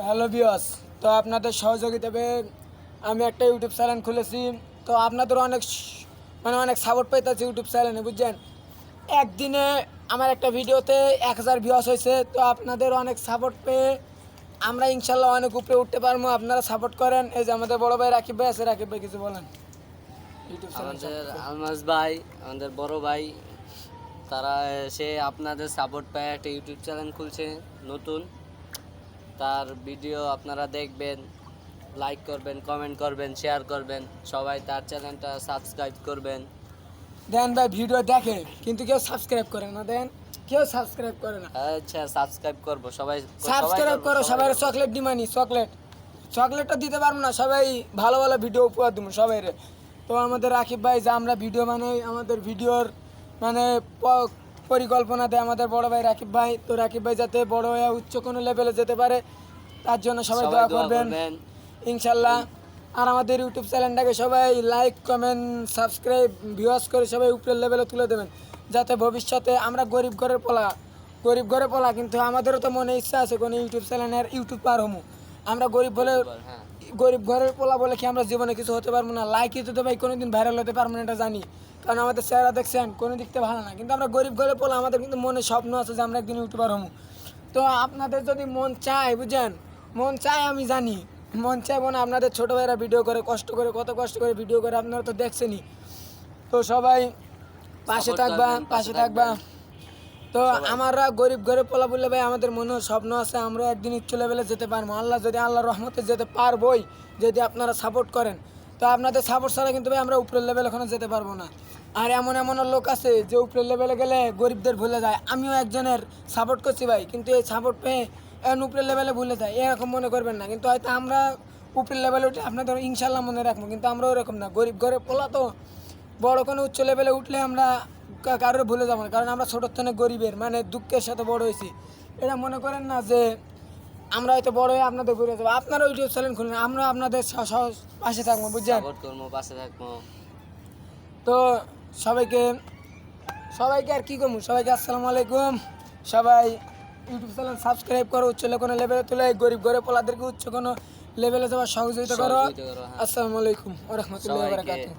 Hello viewers, তো আপনাদের সহযোগিতাতে আমি একটা ইউটিউব চ্যানেল খুলেছি। তো আপনাদের অনেক সাপোর্ট পাইতেছি ইউটিউব চ্যানেলে, বুঝছেন। একদিনে আমার একটা ভিডিওতে 1000 ভিউয়ার্স হয়েছে। তো আপনাদের অনেক সাপোর্ট পেয়ে আমরা ইনশাল্লাহ অনেক উপরে উঠতে পারবো। আপনারা সাপোর্ট করেন। এই যে আমাদের বড় ভাই রাকিব ভাই আছে, রাকিব ভাই কিছু বলেন। ইউটিউব আমাদের আলমাস ভাই, আমাদের বড় ভাই, তারা সে আপনাদের সাপোর্ট পায় একটা ইউটিউব চ্যানেল খুলছে নতুন। তার ভিডিও আপনারা দেখবেন, লাইক করবেন, কমেন্ট করবেন, শেয়ার করবেন, সবাই তার চ্যানেলটা সাবস্ক্রাইব করবেন। দেন ভাই, ভিডিও দেখে কিন্তু কেউ সাবস্ক্রাইব করে না। দেন কেউ সাবস্ক্রাইব করে না। আচ্ছা, সাবস্ক্রাইব করব, সবাই সাবস্ক্রাইব করো। সবাই চকলেট ডিমানি, চকলেটটা দিতে পারবো না, সবাই ভালো ভালো ভিডিও উপহার দেবো সবাই। তো আমাদের রাকিব ভাই যে আমরা ভিডিও বানাই, আমাদের ভিডিওর মানে পরিকল্পনা দেয় আমাদের বড় ভাই রাকিব ভাই। তো রাকিব ভাই যাতে বড় হয়ে উচ্চ কোনো লেভেলে যেতে পারে, তার জন্য সবাই দোয়া করবেন ইনশাল্লাহ। আর আমাদের ইউটিউব চ্যানেলটাকে সবাই লাইক, কমেন্ট, সাবস্ক্রাইব, ভিউয়ার্স করে সবাই উপরের লেভেলে তুলে দেবেন, যাতে ভবিষ্যতে আমরা গরিব ঘরে পলা কিন্তু আমাদেরও তো মনে ইচ্ছা আছে কোনো ইউটিউব চ্যানেলের ইউটিউবার হমু। আমরা গরিব ঘরের পোলা বলে কি আমরা জীবনে কিছু হতে পারবো না? লাইক তো ভাই কোনোদিন ভাইরাল হতে পারবো না, এটা জানি। কারণ আমাদের চেহারা দেখছেন কোনো দিক থেকে ভালো না, কিন্তু আমরা গরিব ঘরের পোলা, আমাদের কিন্তু মনে স্বপ্ন আছে যে আমরা একদিন ইউটিউবার হমু। তো আপনাদের যদি মন চায়, বুঝছেন, মন চায় আমি জানি, মন চাইবো না? আপনাদের ছোটো ভাইরা ভিডিও করে কত কষ্ট করে ভিডিও করে, আপনারা তো দেখছেনই। তো সবাই পাশে থাকবা। তো আমরা গরিব ঘরে পোলা বললে ভাই আমাদের মনেও স্বপ্ন আছে, আমরা একদিন উচ্চ লেভেলে যেতে পারবো। আল্লাহর রহমতে যেতে পারবোই, যদি আপনারা সাপোর্ট করেন। তো আপনাদের সাপোর্ট ছাড়া কিন্তু ভাই আমরা উপরের লেভেলে এখনো যেতে পারবো না। আর এমন লোক আছে যে উপরের লেভেলে গেলে গরিবদের ভুলে যায়। আমিও একজনের সাপোর্ট করছি ভাই, কিন্তু এই সাপোর্ট পেয়ে এখন উপরের লেভেলে ভুলে যায়, এরকম মনে করবেন না। কিন্তু হয়তো আমরা উপরের লেভেলে উঠে আপনাদের ইনশাল্লাহ মনে রাখবো, কিন্তু আমরা ওরকম না। গরিব ঘরে পোলা তো বড় কোনো উচ্চ লেভেলে উঠলে আমরা কারোর ভুলে যাবো না, কারণ আমরা ছোটোর থেকে গরিবের মানে দুঃখের সাথে বড় হয়েছি। এটা মনে করেন না যে আমরা হয়তো বড় হয়ে আপনাদের ঘুরে যাবো। আপনারা ইউটিউব চ্যানেল খুলুন, আমরা আপনাদের পাশে থাকবো, বুঝছেন। পাশে থাকবো। তো সবাইকে আর কি করবো, সবাইকে আসসালামু আলাইকুম। সবাই ইউটিউব চ্যানেল সাবস্ক্রাইব করো, উচ্চ কোনো লেভেলে তুলে গরিব ঘরে পোলাদেরকে উচ্চ কোনো লেভেলে যাওয়ার সহযোগিতা করো। আসসালামু আলাইকুম ওয়া রাহমাতুল্লাহি ওয়া বারাকাতুহু।